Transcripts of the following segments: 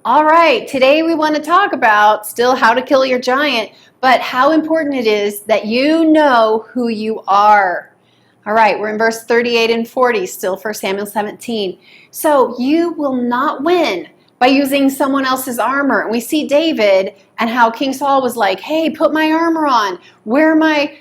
All right, today we want to talk about still how to kill your giant, but how important it is that you know who you are. All right, we're in verse 38 and 40, still 1 Samuel 17. So you will not win by using someone else's armor. And we see David and how King Saul was like, hey, put my armor on, wear my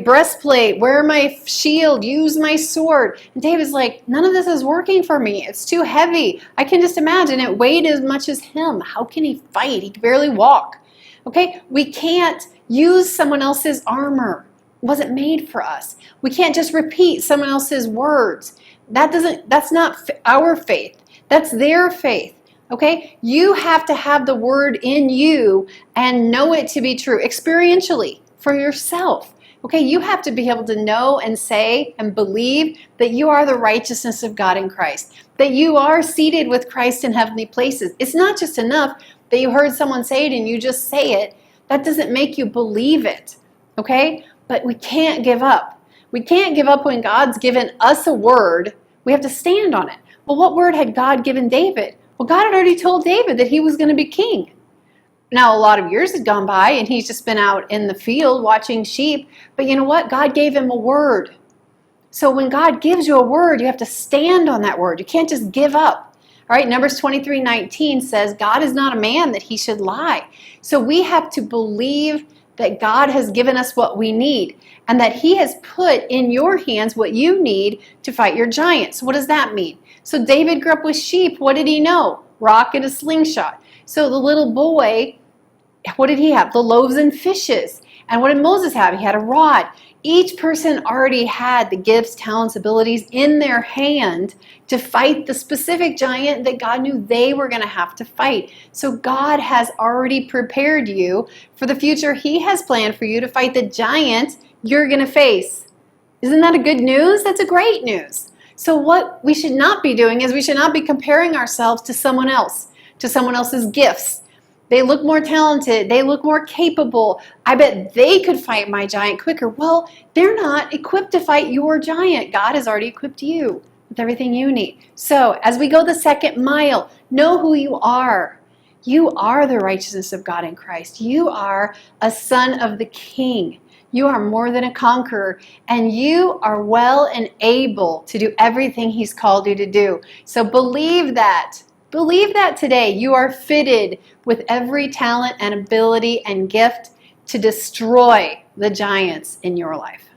breastplate, wear my shield, use my sword. And David's like, none of this is working for me. It's too heavy. I can just imagine it weighed as much as him. How can he fight? He can barely walk. Okay, we can't use someone else's armor. It wasn't made for us. We can't just repeat someone else's words. That's not our faith. That's their faith. Okay, you have to have the word in you and know it to be true experientially for yourself. Okay, you have to be able to know and say and believe that you are the righteousness of God in Christ, that you are seated with Christ in heavenly places. It's not just enough that you heard someone say it and you just say it. That doesn't make you believe it, okay? But we can't give up. We can't give up when God's given us a word. We have to stand on it. Well, what word had God given David? Well, God had already told David that he was going to be king. Now, a lot of years had gone by and he's just been out in the field watching sheep. But you know what? God gave him a word. So when God gives you a word, you have to stand on that word. You can't just give up. All right, Numbers 23:19 says, God is not a man that he should lie. So we have to believe that God has given us what we need and that he has put in your hands what you need to fight your giants. So what does that mean? So David grew up with sheep. What did he know? Rock and a slingshot. So the little boy, what did he have? The loaves and fishes. And what did Moses have? He had a rod. Each person already had the gifts, talents, abilities in their hand to fight the specific giant that God knew they were going to have to fight. So God has already prepared you for the future. He has planned for you to fight the giant you're going to face. Isn't that a good news? That's a great news. So what we should not be doing is we should not be comparing ourselves to someone else's gifts. They look more talented. They look more capable. I bet they could fight my giant quicker. Well, they're not equipped to fight your giant. God has already equipped you with everything you need. So as we go the second mile, know who you are. You are the righteousness of God in Christ. You are a son of the King. You are more than a conqueror, and you are well and able to do everything he's called you to do. So believe that. Believe that today. You are fitted with every talent and ability and gift to destroy the giants in your life.